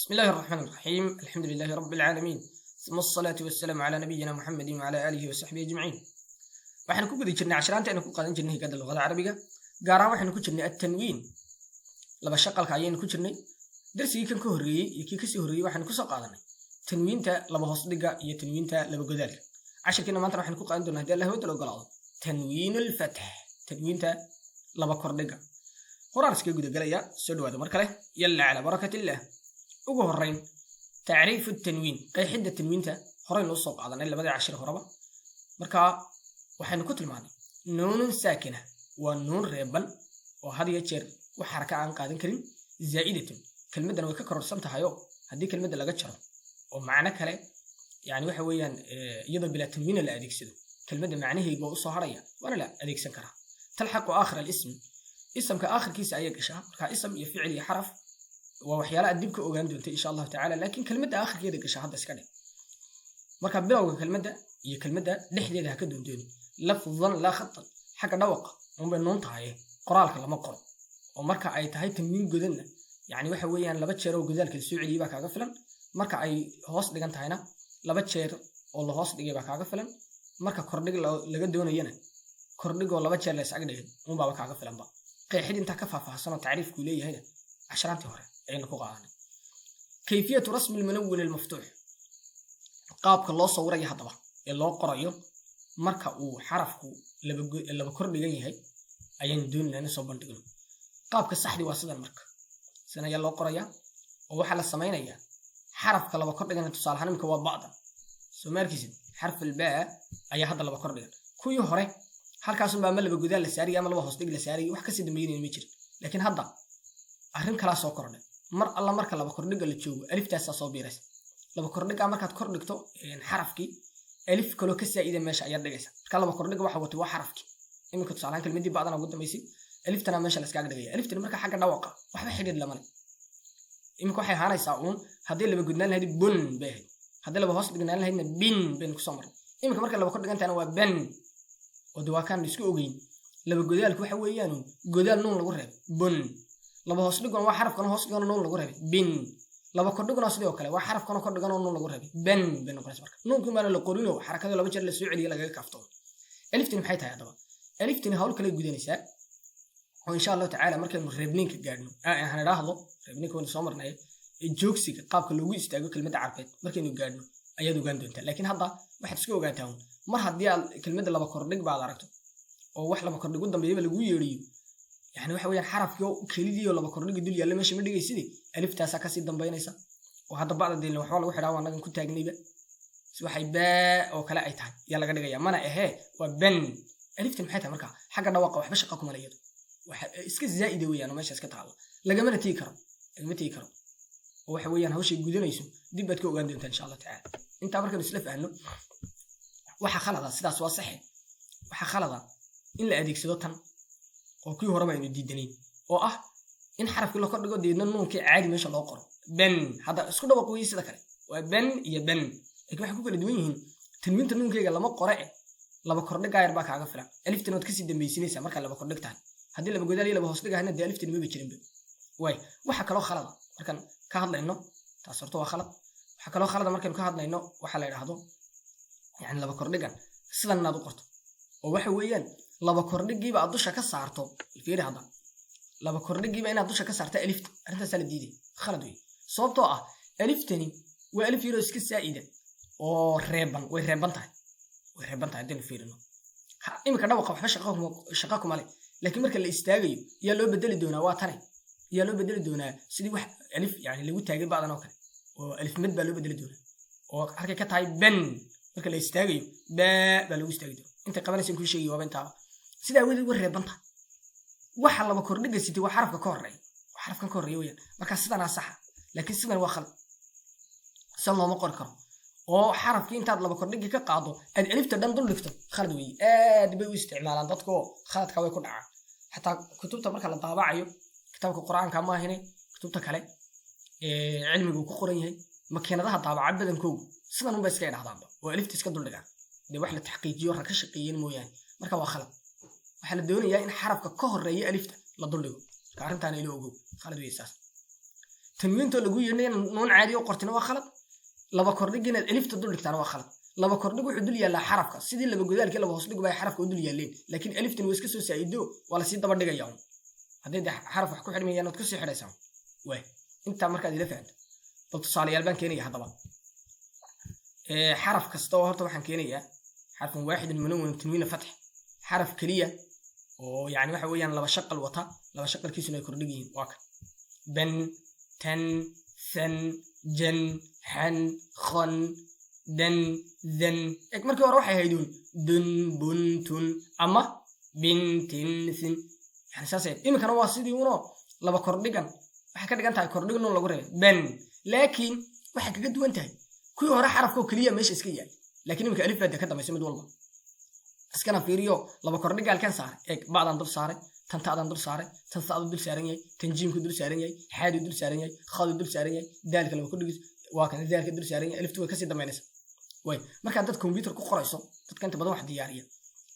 بسم الله الرحمن الرحيم. الحمد لله رب العالمين، ثم الصلاة والسلام على نبينا محمد وعلى آله وصحبه أجمعين. waxaan ku guda jirnay casharaanta aynu ku qaadan jirnay higada luqada carabiga gaar ahaan waxaanu ku jirnay at-tanwiin laba shaqalka ayaynu ku jirnay darsigii kan ka horeeyay iyo kii ka sii horeeyay waxaan ku soo qaadanay tanwiinta laba hoos dhiga iyo tanwiinta laba godaal casharkiina maanta waxaan ku qaadan doonaa hadii Allah wada ogolaado tanwiinul fath tanwiinta laba kor dhiga quraan iska guda galaya soo dhawaado mar kale yalla ala barakatillah ugu horeyn taariif at-tanwiin qeexida tanwiinta horey loo soo qaadanay labada cashar horeba marka waxaan ku tilmaanay nuun saakina waa nuun reeban oo had iyo jeer wax xaraka aan qaadan karin zaa'idatan kelmadan way ka kororsan tahay oo hadii kelmada laga jaro oo macna kale yaani waxa weeyaan iyadoo bila tanwiin la adeegsado kelmada macnaheedu oo soo haraya waana la adeegsan karaa talxaqu aakhir al-ism ismka aakhirkiisa ay gashaa marka ism iyo ficil iyo xaraf waa waxyaalaha dib ka ogaan doonta insha Allah ta'ala laakiin kelmada aakhirkeeda gashaa hadda iska dhig marka bilowga kelmada iyo kelmada dhexdeeda ka doondoon lafdhan la khatta xaga dhawaqa uma noon tahay qoraalka lama qoro oo marka ay tahay tanwiin godana yaani waxa weeyaan laba jeer oo godaalka soo celiyo kaaga filan marka ay hoos dhigan tahayna laba jeer oo la hoos dhigay kaaga filan marka kordhig laga doonayana kordhigo laba jeer la isag dhigay uma kaaga filan ba qeexid inta ka faahfaahsan oo taariifku leeyahay asharaantii hore aynu ku qaadanay kayfiyatu rasm al-munawwin al-maftuh qaabka loo sawirayo hadaba ee loo qorayo marka uu xarafku laba kor dhigan yahay ayaan doonaynaa soo bandhigno qaabka saxdi waa sidan marka sanaya loo qoraya oo waxa la sameeynaya xarafka laba kor dhigan tusaale ahaan imka waa ba'da soo markiisid xarf al-baa ayaa hadda laba kor dhigan kuwii hore halkaas baa ma laba gudaal la saariyo ama laba hoos dhig la saariyo wax ka sii dambeeyay ma jirin laakiin hadda arrin kala soo kordhay mar alla marka laba kor dhiga la joogo aliftaas soo biiraysa laba kor dhiga markaad kor dhigto xarafki alif kale ka saa'ida meesha ayaa dhigaysa marka laba kor dhiga waxa wato waa xarafki imika tusaale kelmadii baadana ugu dambeysay aliftana meesha la iska dhigaya aliftana marka xagga dhawaqa waxba xidid lama leh imika waxay haanaysaa hadii laba gudnaan lahayd bun baa hadii laba hoos dhignaan lahaydna bin ku soo maray imika marka laba kor dhigantana waa ban oo dawaakan isku ogeyn laba godaalku waxa weeyaan godaal nuun lagu reeb bun laba hoos dhigan waa xarafkan hoos dhigan nuun lagu reeb bin laba kor dhigana sidoo kale waa xarafkan kor dhigan nuun lagu reeb ban noqonaysa marka nuunku ma la qorino xarakada laba jeer la soo celiyo laga kaafto aliftani maxay tahay hadaba aliftani hawl kale gudanaysa oo insha Allah ta'ala markaynu reebninka gaadhno aan raahdo reebninka oo soo marnay joogsiga qaabka lagu istaago kelmadda carbeed markaynu gaadhno ayaad ogaan doontaa laakiin hadda waxaad iska ogaataa mar haddii aad kelmadda laba kor dhig baad aragto oo wax laba kor dhig u dambeeyay lagu yeeriyo يعني waxa weeyaan xarafkii kalidiyo laba kor dhig dul yaalla meesha ma dhigaysidii aliftaas ka sii dambeynaysa oo hadda bacda deelna waxa lagu xidhaa waa nagan ku taagnayba si waxay baa oo kale ay tahay yaa laga dhigaya mana waa ban aliftan maxay tahay marka xagga dhawaqa waxba shaqo kuma leeyahay waxa iska zaa'id weeyaan meesha iska taalo lagama tii karo oo waxa weeyaan hawshay gudanayso dib baad ka ogaan doontaa insha Allah ta'ala inta markaan isla faahno waxa khalada sidaas waa sax waxa khalada in la adeegsado tan oo kii hore baynu diidaneen oo ah in xarafkii la kor dhigo deedna nuunkii caadi meesha loo qoro ban hada isku dhawaaq weey sida kale waa ban iyo ban laakiin waxa ku kala duwan yihiin tanwiinta nuunkeyga lama qore laba kor dhig gaar baa kaaga filan aliftan wad ka sii dambaysinaysa marka laba kor dhigtaan hadii laba godaal iyo laba hoos dhigahna de aliftan ma jirin way waxa kale oo khalad markan ka hadlayno taas horto waa khalad waxa kale oo khalad markan ka hadlayno waxa la yiraahdo yani laba kor dhigan sidan aad u qorto oo waxa weeyaan laba kordhigiiba aad dusha ka saarto fiiri hada laba kordhigiiba inaad dusha ka saarto alifta arintaas la diiday khalad weey sababtoo ah aliftani waa alif yaro iska saa'ida oo way reeban tahay hadii fiirino imika dhawaqa waxba shaqo kuma leh laakiin marka la istaagayo yaa loo bedeli doonaa waa tan yaa loo bedeli doonaa sidii wax alif yani lagu taagay baadan oo kale oo alif mid baa loo bedeli doonaa oo halkay ka tahay ban marka la istaagayo baa lagu istaagi doonaa inta qabanaysan ku sheegay waa inta sida wadi war reebanta waxa laba kor dhigaysatay waa xarafka ka horeeyo weeyaan marka sidana sax laakiin sidan waa khalad sallo ma qor karo oo xarafkii intaad laba kor dhigi ka qaado aad alifta dhan dul dhigto khalad weey aad bay u isticmaalaan dadku khaladka way ku dhacaan hatta kutubta marka la daabacayo kitaabka quraanka ma ahine kutubta kale cilmigu ku qoran yahay makiinadaha daabaca badankoodu sidan un bay iska yiraahdaan oo alifta iska dul dhigaan de wax la taxqiijiyo raka shaqeeyeen mooyaan marka waa khalad waxa la doonayaa in xarafka ka horeeyo alifta la dul dhigo ka arintan ila ogow khalad weeysaas tanwiinta lagu yeernay nuun caadi oo qortina waa khalad laba kordhig inaad alifta dul dhigtaan waa khalad laba kordhig wuxuu dul yaallaa xarafka sidii laba godaalkii laba hoos dhig bay xarafka u dul yaalleen laakiin aliftan way iska soo saa'ido waa la sii daba dhigayaa haddii xaraf wax ku xidhmayaan ood ka sii xidhaysaa way intaa markaad ila fahanto bal tusaalayaal baan keenaya haddaba xaraf kasta oo horta waxaan keenayaa xarfun waaxidun munawwan tanwiina fatx xaraf keliya oo yani waxa weeyaan laba shaqal wata laba shaqalkiisuna ay kordhig yihiin waa kan ban tan san jan xan khon dan dan eeg markii hore waxay ahayd dun bun tun ama bintin sin yani saasay iminkana waa sidii uno laba kordhigan waxay ka dhigan tahay kordhigan lagu reebay ban laakiin waxay kaga duwan tahay kuwii hore xarafkoo keliya meesha iska yaal laakiin iminka alif baad ka dambaysa mid walba iskana fiiriyo laba kordhiga halkan saaray eeg bacdan dul saaray tan ta'dan dul saaray tan sa'du dul saaran yahay tan jiimku dul saaran yahay xaadu dul saaran yahay khadu dul saaran yahay daalka laba kordhigis waa kan daalka dul saaran yahay aliftu way kasii dambaynaysa way markaad dad computer ku qorayso dadka inta badan wax diyaariya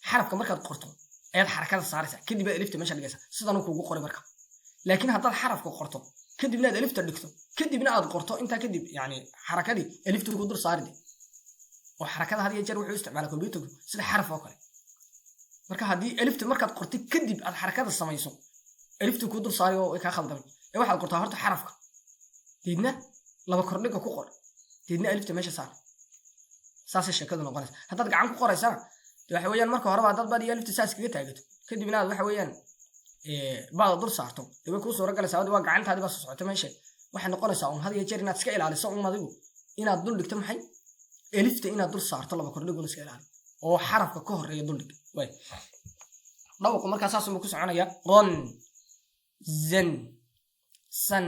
xarafka markaad qorto ayaad xarakada saaraysa kadib aad alifta meesha dhigaysa sidan uu kugu qoray marka laakiin haddaad xarafka qorto kadibna aad alifta dhigto kadibna aad qorto intaa kadib yani xarakadii aliftu ku dul saaride oo xarakada had iyo jeer wuxuu isticmaalaa computerku sida xaraf oo kale marka haddii alifta markaad qortay kadib aad xarakada samayso aliftu ku dul saari oo ka khaldamay ee waxaad qortaa horta xarafka deedna laba kordhiga ku qor deedna alifta meesha saar saasay sheekadu noqonaysa haddaad gacan ku qoraysana waxa weeyaan marka horeba dad baad iyo alifta saas kaga taagato kadibna aad waxa weeyaan baad dul saarto way kuu suura galaysaa waa gacantaadi baa soo socota meesha waxay noqonaysaa had iyo jeer inaad iska ilaaliso adigu inaad dul dhigto maxay alifta inaad dul saarto laba kordhiguna iska ilaali oo xarafka ka horeeya dul dhig way dhawqo markaa saas uu ku soconaya ron zan san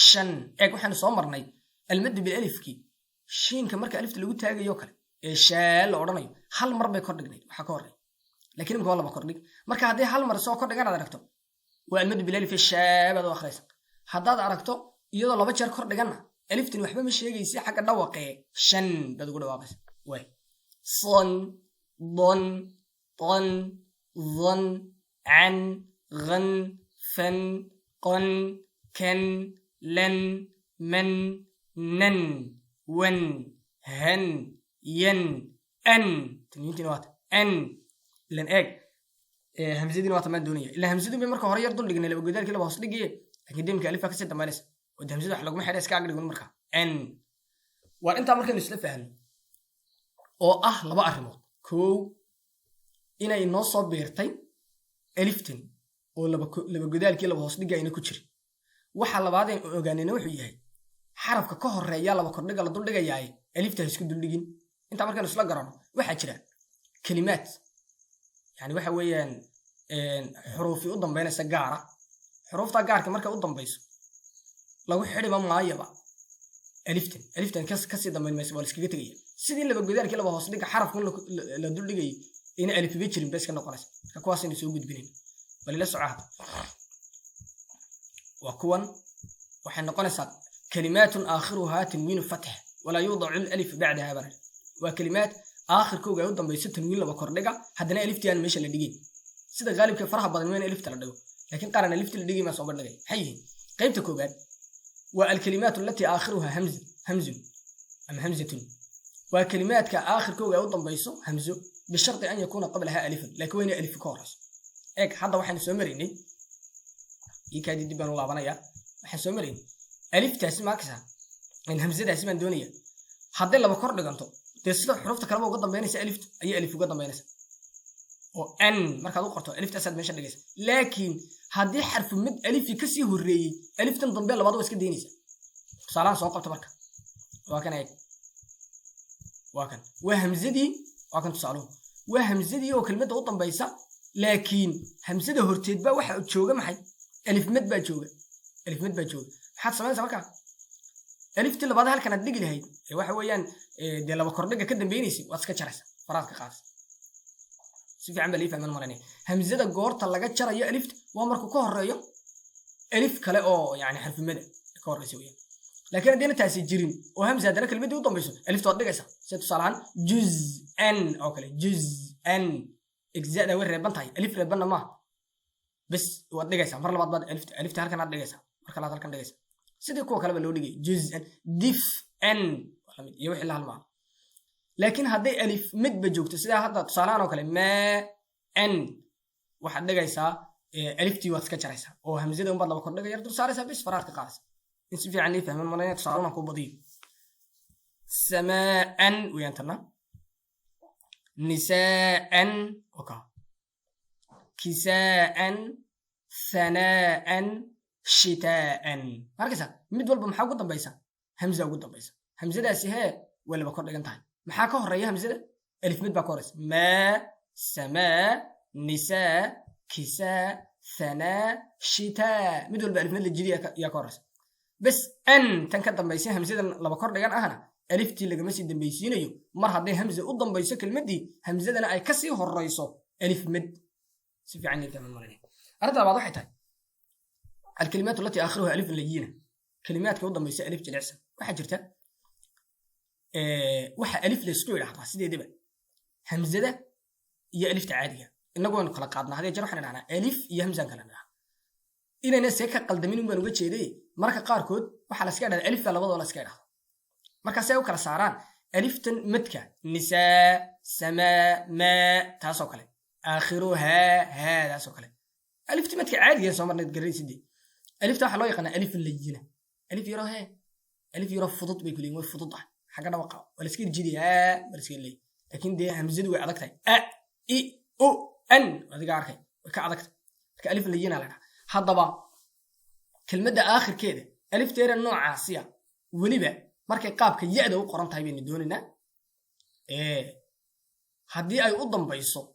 shan eeg waxaan soo marnay almad bil alifki shiinka marka alifta lagu taagayo kale ee shaal la oranayo hal mar bay kor dhignay waxa ka horeeya laakiin imka laba kordhig marka haddii hal mar soo kordhigan aad aragto waa almad bil alif shaabad oo akhraysa haddaad aragto iyadoo laba jeer kor dhiganna aliftan waxba ma sheegaysi xagga dhawaqee shan bad ugu dhawaaqaysa way son don طن ظن عن غن فن قن كن لن من نن ون هن ين أن تنين نوات أن لن إيه همزة نوات ما الدنيا إلا همزة بمركه هرير ضل لقنا لو جدار كلا بوصل لقيه لكن ديم كألف كسر تمارس ودي همزة حلقة ما حد يسكع عقد يقول مركه أن وأنت مركه نسلفه أو لبا أرمو كو inay noo soo beertay aliftan oo laba godaalkii laba hoos dhigayna ku jira waxa labaad ee ogaanayna wuxuu yahay xarafka ka horeeya laba kordhiga la dul dhigayaay alifta isku dul dhigin inta markaan isla garano waxa jira kalimaad yani waxa weeyaan xuruufi u dambeynaysa gaara xuruufta gaarka marka u dambayso lagu xidhiba maayaba aliftan ka sii dambeyn mayso wala iskaga tagaya sidii laba godaalkii laba hoos dhiga xarafku la dul dhigay إن ألف بيجرين بس كنا قرص كقواس إنه سوق بينين ولا سعاد وكون وحنا قرصات كلمات آخرها تنوين فتح ولا يوضع الألف بعدها برد وكلمات آخر كوجا يوضع بيصير تنوين لو بكرنجا هدنا ألف تيان مش اللي دقيق سيد غالب كفرها بدل وين ألف تردو لكن قارن ألف اللي دقيق ما صوب النجاي حيه قيمة كوجا والكلمات التي آخرها همز أم همزة وكلمات كآخر كوجا يوضع بيصو همزة بشرط أن يكون قبلها ألف لكن وين ألف كورس إيه حدا واحد سومريني يكاد يدبر الله بنايا واحد سومرين ألف تسمع كذا من همزة اسمها دنيا حدا لما كور دقنتو تصير حروف تكلمه قدام بينس ألف أي ألف قدام بينس وأن مركز قرطو ألف تسد مش دقيس لكن هذه حرف مد ألف كسي هري ألف تنضم بيلا بعض واسكت دينيس صالان صوب تبارك وكان هيك وكان وهمزة دي وكان تصالون وهمزة دي وكلمة وطن بيسا لكن همزة هرتيد بقى واحد تشوجة محي ألف مد بقى تشوجة ألف مد بقى تشوجة حد سمعنا سمكة ألف تلا بعدها كانت دقي لهاي واحد ويان دي لما كردقة كده بينيسي واسكت شرس فرات كخاص سيف عمل إيه فمن مرني همزة الجور طلقت شرا يا ألف وامرك كهر يا ألف كلا أو يعني حرف مد كهر يسويه لكن دينا تأسيجرين وهمزة هذا كلمة دي وطن بيسو ألف توضق إيسا ستصالحان جزءً أو كله جزءً إجزاء ده وين ربنا تاي ألف ربنا ما بس وضق إيسا مرة بعد ألف تعرف كان عضق إيسا مرة كلا تعرف كان عضق إيسا sidii kuwa kaleba loo dhigay juz'an dif'an lamid iyo wixii la halmaa laakiin hadday alif midba joogto sida hadda tusaalahan oo kale ma'an waxaad dhigaysaa aliftii waad iska jaraysaa oo hamzada unbaad laba kordhiga yar dul saaraysaa bis faraad ka qaadaysa in si fiican lii fahman malayna tusaaluna ku badiyo samaa'an weyaan tanna nisaa'an oka kisaa'an thana'an shitaa'an markaysa mid walba maxaa ugu dambaysa hamza ugu dambaysa hamzadaasi hee way laba kordhigan tahay maxaa ka horeeya hamzada alif mid baa ka horeysa ma samaa nisaa kisaa thanaa shitaa mid walba alif mid la jidiya yaa ka horeysa bas an tan ka dambaysa hamzada laba kordhigan ahna aliftii lagama sii dambaysiinayo mar hadday hamza u dambayso kelmadii hamzadana ay kasii horeyso alif mid si fiican ii fahman malayna arrinta labaad waxay tahay الكلمات التي آخرها ألف لينة كلمات كوضا ما يسأل ألف جلعسة واحد جرتا واحد ألف لسكوي لحظة سيدي دبا همزة يا ألف تعادية النقوة نقلق عضنا هذه جرحنا لنا ألف يا همزة كلامنا إلى ناس هيك قلدمين وبنو جت شيء مركا قاركود وحلا سكان الألف ولا ولا سكان مركا ساو كلا سعران ألف تن متكا نساء سماء ماء تاسو كله آخرها هذا سكله ألف تمتكا عادية سمرنا تقري سيدي ألف تاح الله يقنا ألف اللينة ألف يراها ألف يرى فضط بيقولين وفضط حاجة وقع ولا سكير جدي ولا سكير لي لكن ده همزة وعدكتها إي أو أن هذا قارك كعدكت كألف اللينة لنا هذا بقى كلمة آخر كده ألف تيرى النوع عاصية ولبا مركي قاب كيعده وقرن طيبين دوننا هدي أي قدام بيصو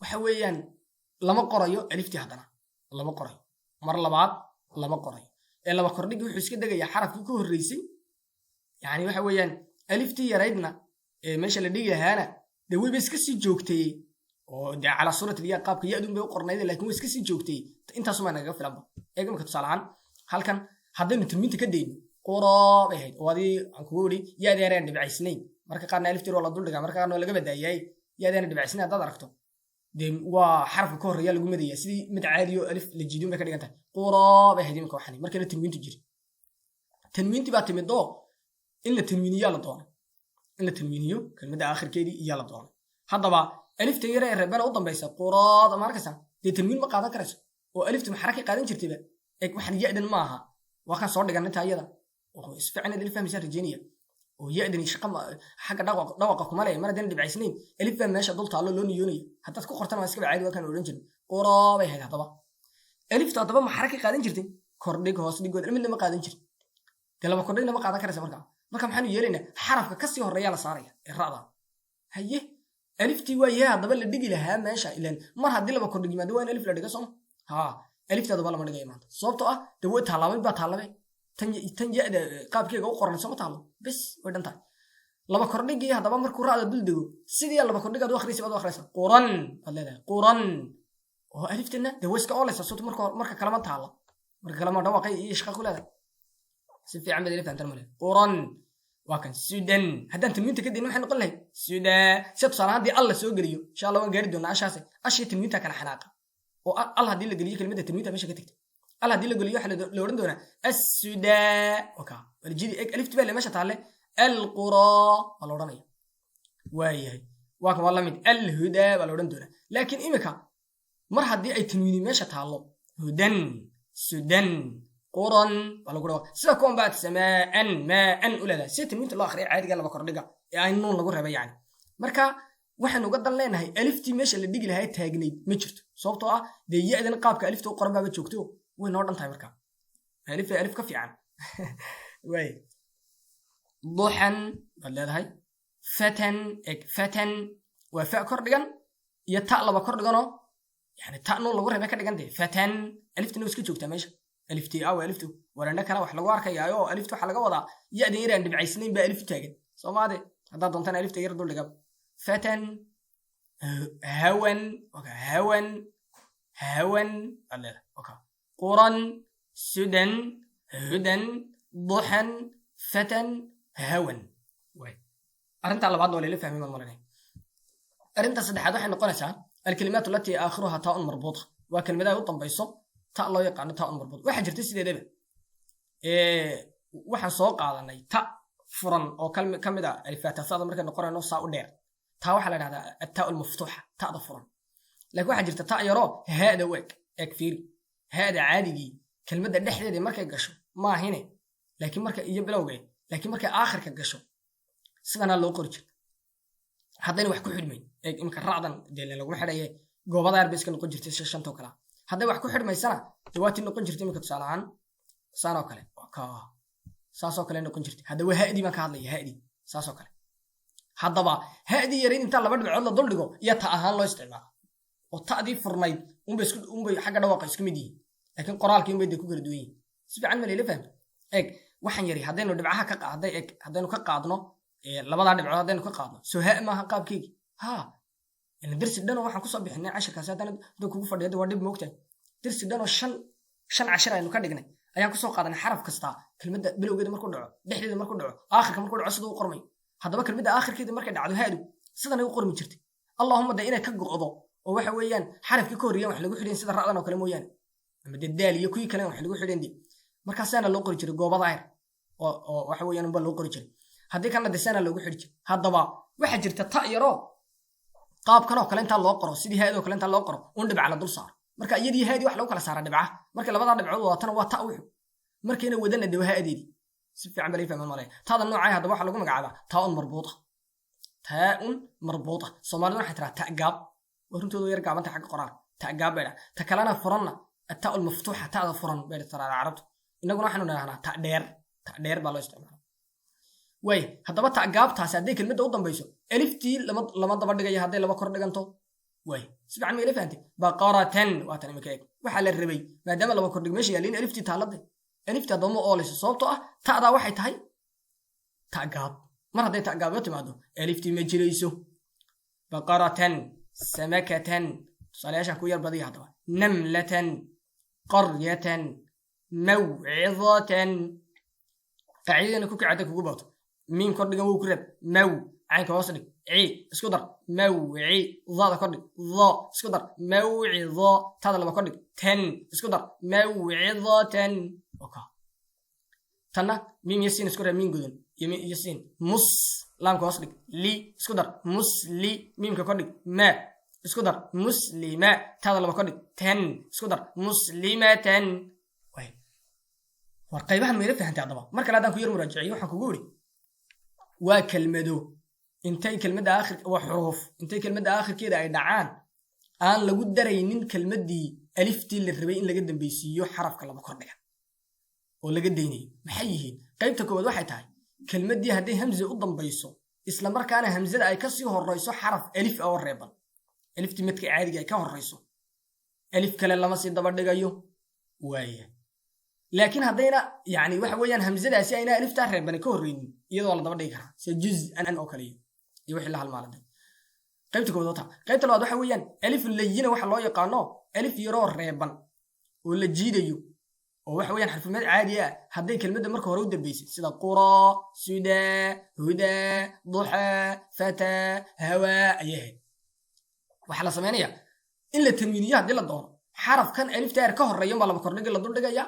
وحويان لما قريو ألف تهدنا لما قريو مرة بعد لما قريو إلا بقرنيك وحس كده جاي حرف كوه الرئيسي يعني وحويان ألف تي يرايدنا ماشي اللي دي هنا ده وي بس كسي جوكتي وده على صورة اللي قاب كيعدون بقرنيده لكن بس كسي جوكتي أنت سمعنا جا في لعبة إيه ما كنت سالعان هل كان هذين ترمين تكدين قراب هيد وادي أنكوري يا ديران دبع سنين مركا قارنا ألف تي ولا دول دقا مركا قارنا ولا جبل دايي يا ديران دبع سنين هذا دركته ده وحرف كور ريال جمدية سيدي متعاديو ألف للجديون بكرة جنته قراب هيدي مكوحني مركا التنوين تجري تنوين تبع تمدو إلا تنوينية لطوان إلا تنوينيو كلمة آخر كيدي يلا طوان هذا بقى ألف تيرا الربنا وطن بيسا قراب مركزا ده تنوين مقاطع كرس وألف تمحركي قادم جرتبه إك واحد يعدن معها وكان صور دقنتها يدا وإسفعنا اللي فهم مثال رجينية ويعدن يشقم حاجة دواقة كمالية مرة دين دبع سنين اللي فهم ماشي ضلت على لون يوني حتى تكون خرطان واسكب عادي وكان أورنجن قرابة هذا طبعا ألف طبعا محركي قادم جرتين كورديك هوس ديك ودر من ما قادم جرت لما كورديك ما قادم كرس مركا محنو يلينا حرف كسي الرجال صارية الرعدة هيه ألف تي وياه دبل اللي دقي لها ماشي إلين مرة هدي لما كورديك ما دوين ألف لدقة صم ها ألف تي دبل ما دقي ما صوبته دوت تعلمي بتعلمي تنجي قاب كي جو قرن سما تعلم بس ودنتا لما كورديك هذا بمر كورة دل دقو سيدي لما كورديك دو آخر سبعة دو آخر سبعة قرن هذا قرن هو ألف تنا دويس كأولس صوت مركا كلام تعلم مركا كلام دواقي إيش كقول هذا سيف عمل ألف أنت الملك قرن وكان سودان هذا تنوينتك كده نحن نقول له سودان ست صار دي الله سو غريو ان شاء الله وان غير دون عشاسه اشي تنوينتك كان حناقه والله دي اللي غليه كلمه تنوينتها مش كتكت الله دي اللي غليه حل لو ورن دونا السودان وكا الجدي الف تبع اللي مشى تعالى القرى ولا ورنيه وايي وكان والله من الهدى ولا ورن دونا لكن امك مر حدي اي تنوين مشى تعالى هدن سودان قرن ولا قرن سيكون بعد سماء ماء ولا لا سيتمينت الله اخري عادي قال بكردغا يعني نون lagu reebay yani marka waxaan uga dan leenahay alifti meesha la dhigi lahayd taagneed ma jirto sababtoo ah deeyadan qaabka alifta u qoran baa joogto way noo dhantahay marka alif ka fiican way duhan bal leedahay fatan wa fa kordhigan iyo ta laba kordhigano yani ta noo lagu reebay ka dhigantay fatan aliftina iska joogtaa meesha ألفتي أو ألفتو ولا كلا وح لقوارك يا أيوه ألفتو حلقة وضع يأدي يران دبع سنين بألف تاجد صو ما هذا هذا ضمن ألف تغير دول لقب فتن هون هون الله أوكي قرن سدن هدن ضحن فتن هون وين أرنت على بعض ولا لا فاهمين المرة أرنت صدق هذا إحنا قلنا الكلمات التي آخرها تاء مربوطة وكلمة يطن بيصب تا الله يقعنا تاء مربوط واحد جرت سيده دبا waxaan soo qaadanay ta furan oo ka mid ah alifaatasada markaynu qorayno saa u dheer taa waxaa la dhahdaa ataa almaftuuxa ta'da furan laakiin waxaa jirta ta yaroo haada u eg fiiri haada caadigii kelmadda dhexdeeda markay gasho maahine laakiin marka iyo bilowgeed laakiin markay aakhirka gasho sidanaa loo qori jirta haddayna wax ku xidhmayn imika raacdan dee laguma xidhaye goobada yar bay iska noqon jirtay shantoo kale hadday wax ku xidhmaysana dee waatii noqon jirtay imika tusaale ahaan saanoo kale saasoo kale noqon jirtay hadda waa ha'dii baan ka hadlaya ha'dii saasoo kale haddaba ha'dii yarayn intaa laba dhibcood la duldhigo iyo ta ahaan loo isticmaalo oo ta'dii furnayd unbay xagga dhawaaqa isku mid yihiin laakiin qoraalkii unbay dee ku kala duwan yihiin si fiican ma layla fahmi waxaan yari haddaynu dhibcaha ka qaaday haddaynu ka qaadno labadaa dhibcood haddaynu ka qaadno soo ha maaha qaabkeygii darsi dhanoo waxaan kusoo bixinay cashirkaasi haddana kugu fadhiya waa dhib moogtahay darsi dhanoo shan cashir aynu ka dhignay ayaan kusoo qaadanay xaraf kastaa kelmadda bilowgeeda markuu dhaco dhexdeeda markuu dhaco aakhirka markuu dhaco siduu u qormay haddaba kelmadda aakhirkeeda markay dhacdo haadu sidanay u qormi jirtay allahumma de inay ka go'do oo waxa weeyaan xarafkii ka horreeyaan wax lagu xidhin sida ra'dan oo kale mooyaane ama dee daal iyo kuwii kale wax lagu xidhin dee markaasaana loo qori jiray goobada ayr oo waxa weeyaan unba loo qori jiray haddii kalena desaana loogu xidhi jiray haddaba waxaa jirta ta yaroo qaabkan oo kale intaa loo qoro sidii haadoo kale intaa loo qoro un dhibca la dul saaro marka iyadii haadii wax lagu kala saara dhibca markay labadaa dhibcood wadatana waa ta wuxu markayna wadana dee waa haadeedii si fiican baa fahmaan malaya taada noocay haddaba waxaa lagu magacaabaa taa'un marbuuta soomaalida waxay tiraa ta'gaab waa runtooda yar gaabanta xagga qoraal ta'gaab bay dhaha ta kalena furanna ataa almaftuuxa ta'da furan bay tiraa carabtu innaguna waxaanu nidhahnaa ta dheer baa loo isticmaala way haddaba ta'gaabtaasi hadday kelmadda u dambayso aliftii lama daba dhigaya hadday laba kor dhiganto way si fiican ma ila fahantay baqaratan waa tan imika eeg waxaa la rabay maadaama laba kordhig meesha yaaliin aliftii taalade aliftii haddaba ma oolayso sababtoo ah ta'daa waxay tahay ta'gaab mar hadday ta'gaabyo timaado aliftii ma jirayso baqaratan samakatan tusaalayaashaan ku yar badiya haddaba namlatan qaryatan mawcidatan qaacidadana ku kacada kugu baato miim kordhigan wuu ku reeb maw caynka hoos dhig isku dar mawci daada kordhig isku dar mawcido taada laba kordhig tan isku dar mawcidatan tanna miim iyo siin isku reeb miin gudan iyo siin mus laamka hoos dhig li isku dar musli miimka kordhig ma isku dar muslima taada laba kordhig tan isku dar muslimatan war qaybahan ma ila fahantay haddaba mar kale haddaan ku yar muraajiciyo waxaan kugu iri waa kelmado intay kelmadda waa xuruuf intay kelmadda aakhirkeeda ay dhacaan aan lagu daraynin kelmaddii aliftii la rabay in laga dambaysiiyo xarafka laba kordhiga oo laga daynayo maxay yihiin qaybta koowaad waxay tahay kelmaddii hadday hamze u dambayso isla markaana hamzada ay kasii horrayso xaraf alif oo reeban aliftii midka caadiga ay ka horrayso alif kale lama sii daba dhigayo waaya laakiin haddayna yani waxa weeyaan hamzadaasi ayna aliftaa reebani ka horreynin iyadoo la daba dhigi karaa sida juz'an oo kale iyo wixii la halmaaladay qaybta koowaad wata qaybta labaad waxa weeyaan alif layina waxa loo yaqaano alif yaroo reeban oo la jiidayo oo waxa weeyaan xarfumeed caadi ah hadday kelmadda marka hore u dambaysay sida qura suda huda duha fata hawa ayahay waxa la sameeyaa in la tanwiiniyo haddii la doono xarafkan alifta yar ka horreeya baa laba kordhigi la dul dhigaya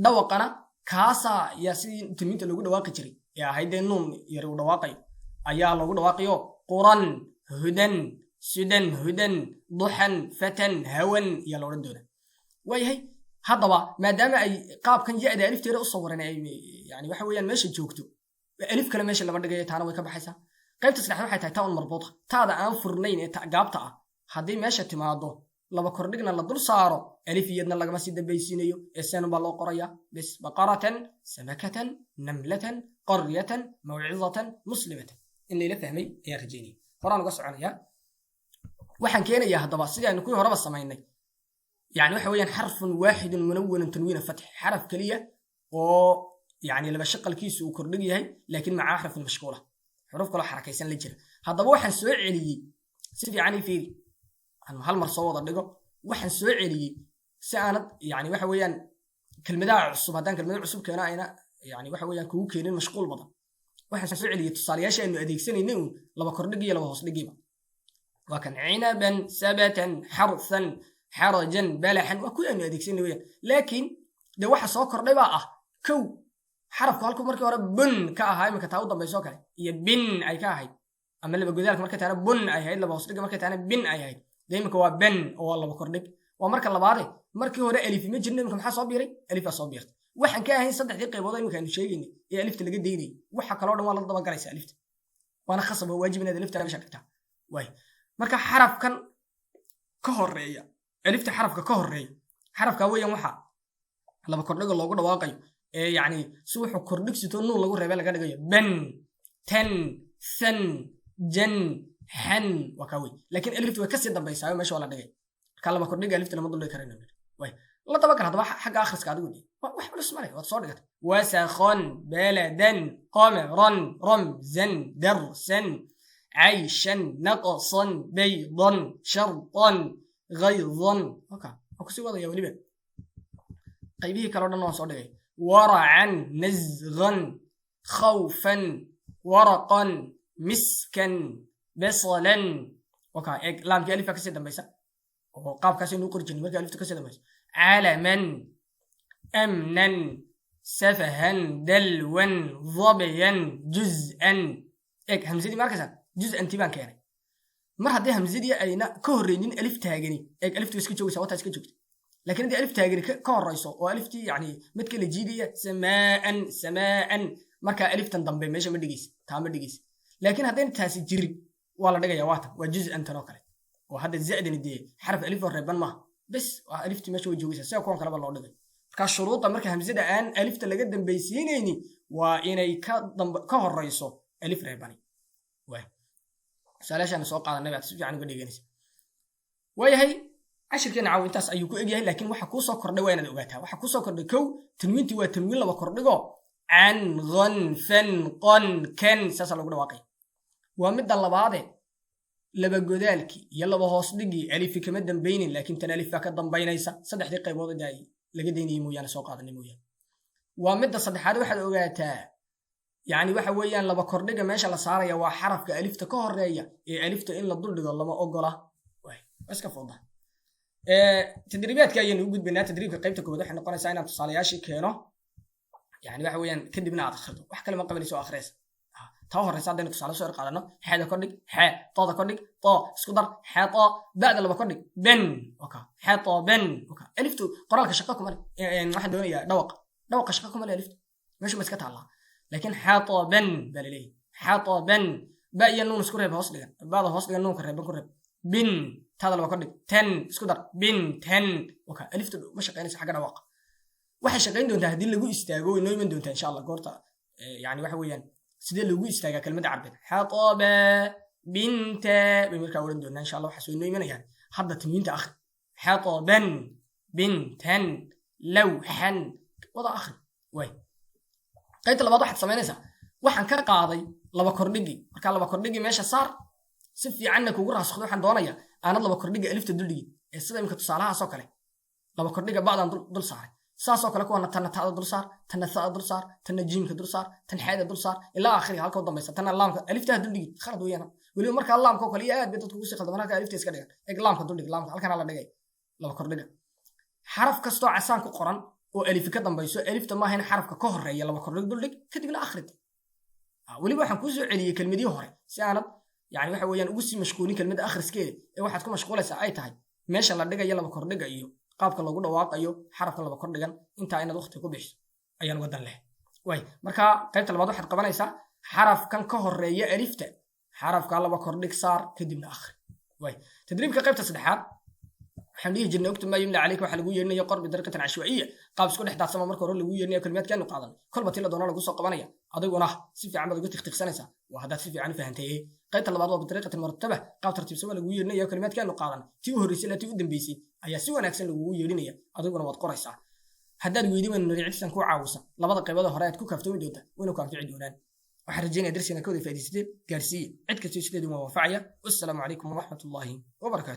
dhawaqana kaasaa yaa sidii tanwiinta loogu dhawaaqi jiray ee ahayd dee nuun yar uu dhawaaqayo ayaa loogu dhawaaqayo quran hudan sudan hudan duxan fatan hawan yaa la odhan doonaa waayahay haddaba maadaama ay qaabkan ya-da alifteeda u sawiran ay yani waxa weeyaan meesha joogto alif kale meesha laba dhigayo taana way ka baxaysaa qaybta saddexaad waxay tahay ta'un marbuuta taada aan furnayn ee ta'gaabta ah haddii meesha timaado laba kordhigna la dul saaro alif iyadna lagama sii dambaysiinayo ee seen baa loo qorayaa bis baqaratan samakatan namlatan qaryatan mawcidatan muslimatan in layla fahmay ayaan rajaynaya horaan uga soconayaa waxaan keenayaa haddaba sidii aynu kuwii horeba samaynay yani waxa weeyaan xarfun waaxidun munawwanun tanwiina fatx xaraf keliya oo yani laba shaqalkiisu uu kordhig yahay laakiin maca xarfin mashquula xuruf kaloo xarakaysan la jira haddaba waxaan soo celiyey si fiican ii fiiri hal mar soo wada dhigo waxaan soo celiyey si aanad yani waxa weeyaan kelmadaha cusub haddaan kelmado cusub keeno ayna yani waxa weeyaan kugu keenin mashquul badan waxaan soo celiyey tusaalayaasha aynu adeegsanaynay uun laba kordhig iyo laba hoos dhigiba waa kan cinaban sabatan xarsan xarajan balaxan waa kuwii aynu adeegsanay weyaan laakiin dee waxa soo kordhay baa ah kow xarafku halku markii hore bun ka ahaa imika taa u dambayso kale iyo bin ay ka ahayd ama laba godaalka markay taana bun ay ahayd laba hoos dhig markay taana bin ay ahayd de imika waa ben oo laba kordhig waa marka labaade markii hore alif ma jirna imika maxaa soo biiray alifaa soo biirtay waxaan ka ahayn saddexdii qaybood imika aynu sheegaynay ee alifta laga daynayay waxa kaloo dhan waa la daba galaysa alifta waana khasab waa waajib inaad alifta meesha dhigtaa waay marka xarafkan ka horeeya alifta xarafka ka horeeya xarafka weeyaan waxa laba kordhiga loogu dhawaaqayo ee yacni si wuxuu kordhigsito nuun lagu reebay laga dhigayo ben tan san jan xan waa kaa wey laakiin alifta way kasii dambaysaa meesha waa la dhigay marka laba kordhiga alifta lama duldhigi karayno way la daba gal haddaba xagga akhriska adigu dee wax culus ma leh waad soo dhigatay wasakhon baladan qamaran ramzan darsan cayshan naqsan baydan shartan غيظا اوكي اكو وضع يا وليبا قيبيه كلو دن وان سو دغاي ورعا نزغا خوفا ورقا مسكا بصلا اوكي لام الف كسي دمبيسا او قاب كاسي نو قرجن marka alifta كسي دمبيسا عالما امنا سفها دلوا ظبيا جزءا اك همزدي markaas جزء انت baan keenay mar haddii hamzadii ayna ka horreynin alif taagani eeg aliftu iska joogaysaa wataa iska joogta laakiin haddii alif taagani ka horreyso oo aliftii yacni mid kala jiidaya samaan markaa aliftan dambe meesha ma dhigaysa taa ma dhigaysa laakiin haddayna taasi jirin waa la dhigaya waatan waa juz-antan oo kale oo hadda zacdani dee xaraf alif oo reeban maaha bes waa aliftii meesha way joogaysaa sida kuwan kaleba loo dhigay markaa shuruudda marka hamzada aan alifta laga dambaysiinayni waa inay ka horreyso alif reebani waay سالاشان سو قادنay baad si fiican uga dhiganaysa wayahay ashirkeena caawintaas ayuu ku egyahay laakiin waxa ku soo kordhay waa inaad ogaataa waxa ku soo kordhay kow tanwiinti waa tanwiin laba kordhigo an ghan fan qan kan saasa lagu dhawaaqay waa mid labaade laba godaalki iyo laba hoos dhigi alif kama dambaynin laakiin tan alif ka dambaynaysa saddexdii qaybood ay laga deynayay mooyaan soo qaadanay mooyaan waa mid saddexaad waxaad ogaataa يعني waxa weeyaan laba kordhiga meesha la saaraya waa xarafka alifta ka horeeya ee alifta in la dul dhigo lama ogola way iska fooda tadriibaadka ayaynu u gudbinaa tadriibka qaybta koowaad waxay noqonaysaa inaan tusaalayaashii keeno yani waxa weeyaan kadibna aad akhrido wax kale ma qabanayso akhriis taa horeysa haddaynu tusaale soo qaadano xeeda kordhig xe tooda kordhig to isku dar xe to ba'da laba kordhig ben oka xe to ben oka aliftu qoraalka shaqo kuma leh waxaan doonayaa dhawaqa shaqo kuma leh aliftu meesha ma iska taallaa لكن حطبا بالليل حطبا باقي النون اسكو ريب هوس دغان بعد هوس دغان نون كريب كريب بن هذا لو كدغ تن اسكو دار بن تن وكا الفت ما شقينaysa xaga dhawaaq waxa shaqeyn doonta hadii lagu istaago inoo iman doonta insha Allah goorta yani waxa weeyaan sidee lagu istaaga kelmadda carbeed xataba binta marka waran doona insha Allah waxa soo inoo imanayaan hadda tanwiinta akhri xataban bintan lawhan wada akhri way qaybta labaad waxaad samaynaysaa waxaan ka qaaday laba kordhigi marka laba kordhigi meesha saar si fiicanna kugu raaskhdo waxaan doonayaa aanad laba kordhiga alifta dul dhigin ee sida imka tusaalahaas oo kale laba kordhiga bacdan dul saaray saas oo kale kuwana tanna taada dul saar tanna saada dul saar tanna jiimka dul saar tan xeeda dul saar ilaa aakhiriga halka u dambaysa tanna laamka alifta dul dhigi khalad weeyaan waliba marka laamka oo kale iyo aad bay dadku ugu sii khaldamaan halka alifta iska dhigan eeg laamka dul dhig laamka halkan la dhigay laba kordhiga xaraf kastoo casaan ku qoran oo alif ka dambayso alifta ma ahayn xarafka ka horeeya laba kordhig dul dhig kadibna akhrid waliba waxaan ku soo celiyay kelmadii hore si aanad yani waxa weeyaan ugu sii mashquulin kelmadda akhriskeeda ee waxaad ku mashquulaysaa ay tahay meesha la dhigayo laba kordhiga iyo qaabka lagu dhawaaqayo xarafka laba kordhigan intaa inaad waqti ku bixiso ayaan wadan leh way marka qaybta labaad waxaad qabanaysaa xarafkan ka horeeya alifta xarafka laba kordhig saar kadibna akhri way tadriibka qaybta saddexaad waxaan dhihi jirnay ogta ma yimla calayka waxa lagu yeerinayo qorbi dariiqatan cashwaaiya qaab isku dhex daadsama marka hore lagu yeerinayo kalimaadkaanu qaadan kolba tila doona lagu soo qabanaya adiguna si fiican baad uga tiqtiqsanaysaa waa haddaad si fiican u fahantay qaybta labaad waa bidariiqatan murattaba qaab tartiibsama lagu yeerinayo kalimaadkaanu qaadan tii u horreysay ilaa tii u dambeysay ayaa si wanaagsan lagugu yeerinaya adiguna waad qoraysaa haddaad weydiin waynu nariicisan ku caawisa labada qaybood hore aad ku kaaftoomi doonta wayna ku anfici doonaan waxaan rajaynaya darsiina kooda faa'iidaysatay gaarsiiye cid kastoo sideedu waa waafacaya wassalaamu calaykum waraxmatullaahi wabarakaatu